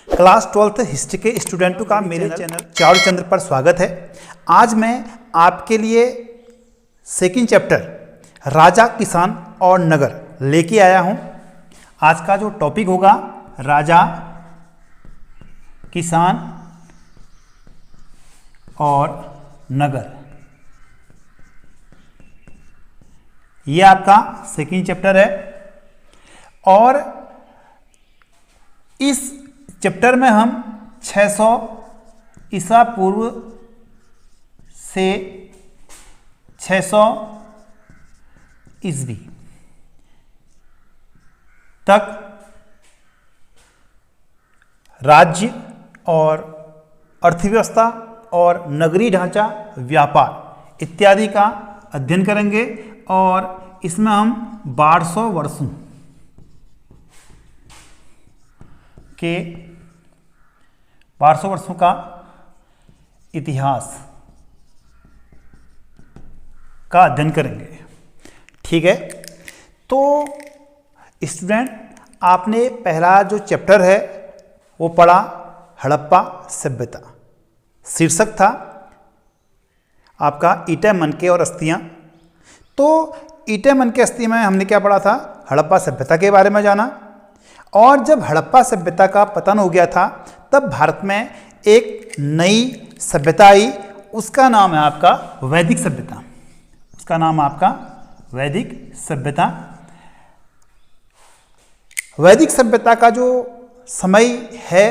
Class 12th history के स्टूडेंटों का मेरे चैनल चारुचंद्र पर स्वागत है। आज मैं आपके लिए सेकंड चैप्टर राजा, किसान और नगर लेके आया हूं। आज का जो टॉपिक होगा राजा, किसान और नगर। ये आपका सेकंड चैप्टर है और इस चैप्टर में हम 600 ईसा पूर्व से 600 ईस्वी तक राज्य और अर्थव्यवस्था और नगरीय ढांचा, व्यापार इत्यादि का अध्ययन करेंगे और इसमें हम 1200 वर्षों के 1200 वर्षों का इतिहास का अध्ययन करेंगे। ठीक है, तो स्टूडेंट, आपने पहला जो चैप्टर है वो पढ़ा हड़प्पा सभ्यता। शीर्षक था आपका ईंटें, मनके और अस्थियां। तो ईंटें, मनके, अस्थि में हमने क्या पढ़ा था? हड़प्पा सभ्यता के बारे में जाना। और जब हड़प्पा सभ्यता का पतन हो गया था तब भारत में एक नई सभ्यता आई, उसका नाम है आपका वैदिक सभ्यता। उसका नाम आपका वैदिक सभ्यता। वैदिक सभ्यता का जो समय है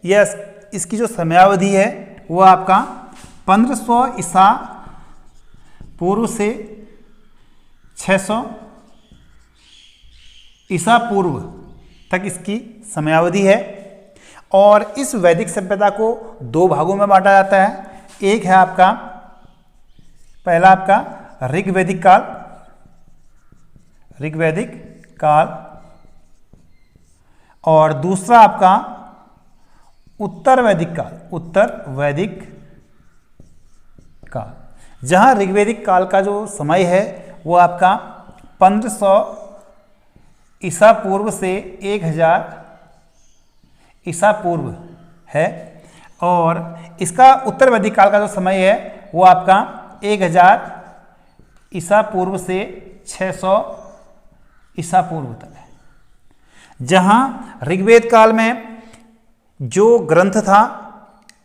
या इसकी जो समयावधि है वो आपका 1500 ईसा पूर्व से 600 ईसा पूर्व तक इसकी समयावधि है। और इस वैदिक सभ्यता को दो भागों में बांटा जाता है। एक है आपका पहला आपका ऋग्वैदिक काल, ऋग्वैदिक काल, और दूसरा आपका उत्तर वैदिक काल, उत्तर वैदिक काल। जहां ऋग्वैदिक काल का जो समय है वो आपका 1500 ईसा पूर्व से 1000 ईसा पूर्व है, और इसका उत्तर वैदिक काल का जो समय है वो आपका 1000 ईसा पूर्व से 600 ईसा पूर्व तक है। जहाँ ऋग्वेद काल में जो ग्रंथ था,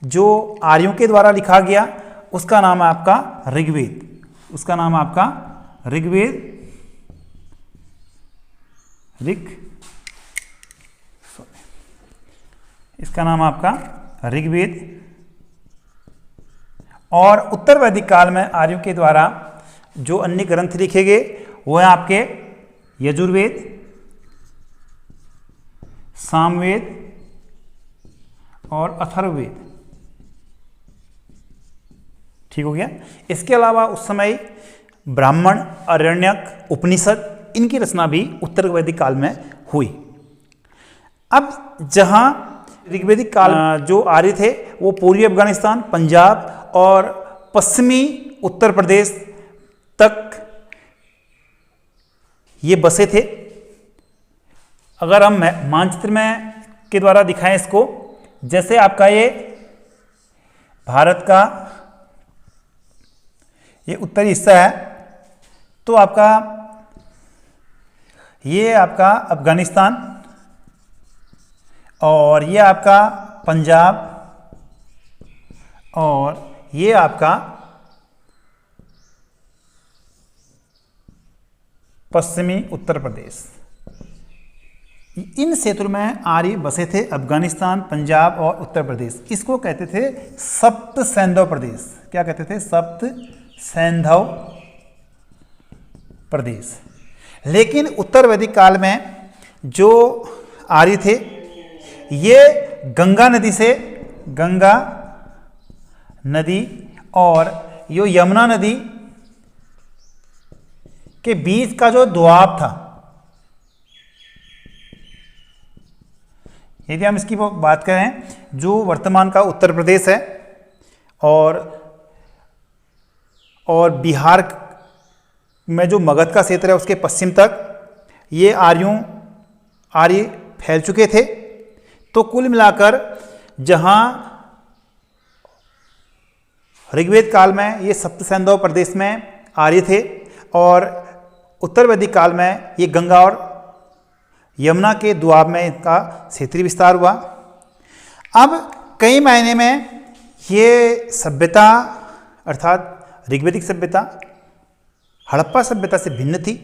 जो आर्यों के द्वारा लिखा गया, उसका नाम है आपका ऋग्वेद। उसका नाम आपका ऋग्वेद, इसका नाम आपका ऋग्वेद। और उत्तर वैदिक काल में आर्यों के द्वारा जो अन्य ग्रंथ लिखे गए वो हैं आपके यजुर्वेद, सामवेद और अथर्ववेद। ठीक हो गया। इसके अलावा उस समय ब्राह्मण, आरण्यक, उपनिषद, इनकी रचना भी उत्तर वैदिक काल में हुई। अब जहां ऋग्वैदिक काल जो आर्य थे वो पूर्वी अफगानिस्तान, पंजाब और पश्चिमी उत्तर प्रदेश तक ये बसे थे। अगर हम मानचित्र में के द्वारा दिखाएं इसको, जैसे आपका ये भारत का ये उत्तरी हिस्सा है, तो आपका ये आपका अफगानिस्तान, और ये आपका पंजाब, और ये आपका पश्चिमी उत्तर प्रदेश। इन क्षेत्रों में आर्य बसे थे, अफगानिस्तान, पंजाब और उत्तर प्रदेश। इसको कहते थे सप्त सैंधव प्रदेश। क्या कहते थे? सप्त सैंधव प्रदेश। लेकिन उत्तर वैदिक काल में जो आर्य थे ये गंगा नदी से, गंगा नदी और यो यमुना नदी के बीच का जो दोआब था, यदि हम इसकी बात करें, जो वर्तमान का उत्तर प्रदेश है और बिहार में जो मगध का क्षेत्र है उसके पश्चिम तक ये आर्य फैल चुके थे। तो कुल मिलाकर जहाँ ऋग्वेद काल में ये सप्त सैंधव प्रदेश में आर्य थे और उत्तर वैदिक काल में ये गंगा और यमुना के दुआब में इनका क्षेत्रीय विस्तार हुआ। अब कई मायने में ये सभ्यता अर्थात ऋग्वैदिक सभ्यता हड़प्पा सभ्यता से भिन्न थी।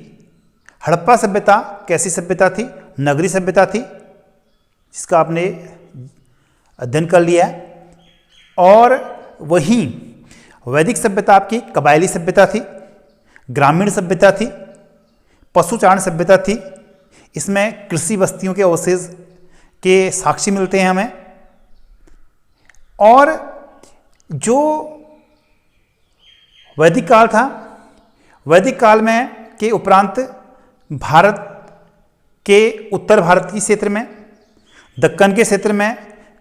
हड़प्पा सभ्यता कैसी सभ्यता थी? नगरी सभ्यता थी, जिसका आपने अध्ययन कर लिया है। और वहीं वैदिक सभ्यता आपकी कबायली सभ्यता थी, ग्रामीण सभ्यता थी, पशुचारण सभ्यता थी। इसमें कृषि बस्तियों के अवशेष के साक्षी मिलते हैं हमें। और जो वैदिक काल था, वैदिक काल में के उपरांत भारत के उत्तर भारत के क्षेत्र में, दक्कन के क्षेत्र में,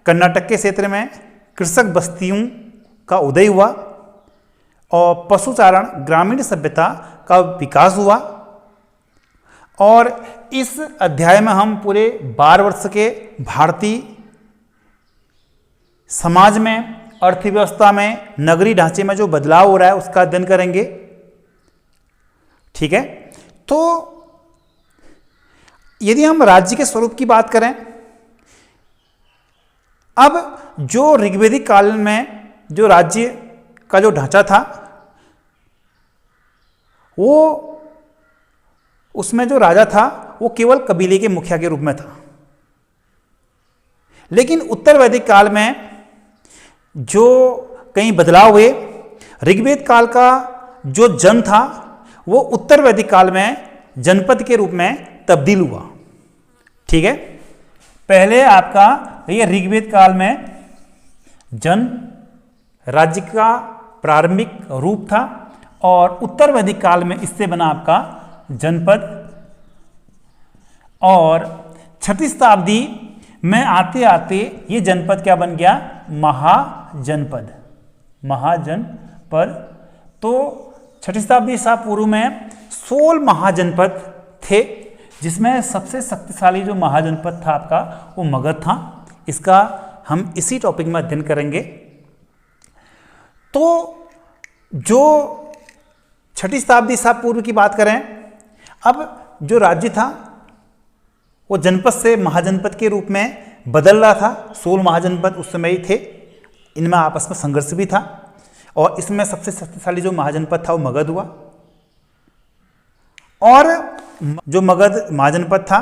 कर्नाटक के क्षेत्र में कृषक बस्तियों का उदय हुआ और पशुचारण ग्रामीण सभ्यता का विकास हुआ। और इस अध्याय में हम पूरे 12 वर्ष के भारतीय समाज में, अर्थव्यवस्था में, नगरीय ढांचे में जो बदलाव हो रहा है उसका अध्ययन करेंगे। ठीक है, तो यदि हम राज्य के स्वरूप की बात करें, अब जो ऋग्वैदिक काल में जो राज्य का जो ढांचा था वो उसमें जो राजा था वो केवल कबीले के मुखिया के रूप में था। लेकिन उत्तर वैदिक काल में जो कई बदलाव हुए, ऋग्वेद काल का जो जन था वो उत्तर वैदिक काल में जनपद के रूप में तब्दील हुआ। ठीक है, पहले आपका ये ऋग्वेद काल में जन राज्य का प्रारंभिक रूप था और उत्तर वैदिक काल में इससे बना आपका जनपद। और 6वीं शताब्दी में आते आते ये जनपद क्या बन गया? महाजनपद। महाजनपद। तो 6वीं शताब्दी ईसा पूर्व में 16 महाजनपद थे, जिसमें सबसे शक्तिशाली जो महाजनपद था आपका वो मगध था। इसका हम इसी टॉपिक में अध्ययन करेंगे। तो जो 6वीं शताब्दी ईसा पूर्व की बात करें, अब जो राज्य था वो जनपद से महाजनपद के रूप में बदल रहा था। 16 महाजनपद उस समय ही थे, इनमें आपस में संघर्ष भी था और इसमें सबसे शक्तिशाली जो महाजनपद था वो मगध हुआ। और जो मगध महाजनपद था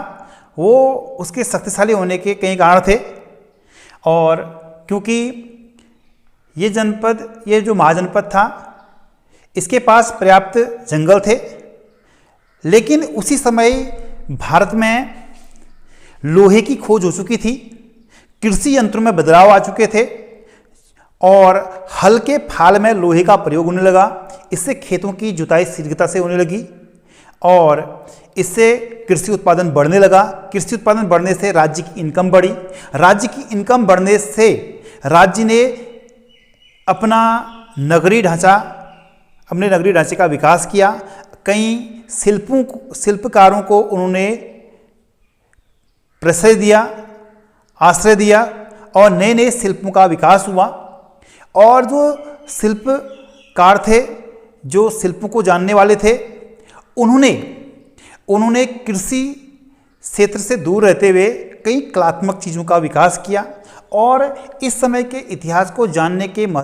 वो उसके शक्तिशाली होने के कई कारण थे। और क्योंकि ये जनपद, ये जो महाजनपद था, इसके पास पर्याप्त जंगल थे, लेकिन उसी समय भारत में लोहे की खोज हो चुकी थी, कृषि यंत्रों में बदलाव आ चुके थे और हल के फाल में लोहे का प्रयोग होने लगा। इससे खेतों की जुताई शीघ्रता से होने लगी और इससे कृषि उत्पादन बढ़ने लगा। कृषि उत्पादन बढ़ने से राज्य की इनकम बढ़ी। राज्य की इनकम बढ़ने से राज्य ने अपना नगरीय ढांचा, अपने नगरीय ढांचे का विकास किया। कई शिल्पकारों को उन्होंने प्रश्रय दिया, आश्रय दिया और नए नए शिल्पों का विकास हुआ। और जो शिल्पकार थे, जो शिल्पों को जानने वाले थे, उन्होंने कृषि क्षेत्र से दूर रहते हुए कई कलात्मक चीज़ों का विकास किया। और इस समय के इतिहास को जानने के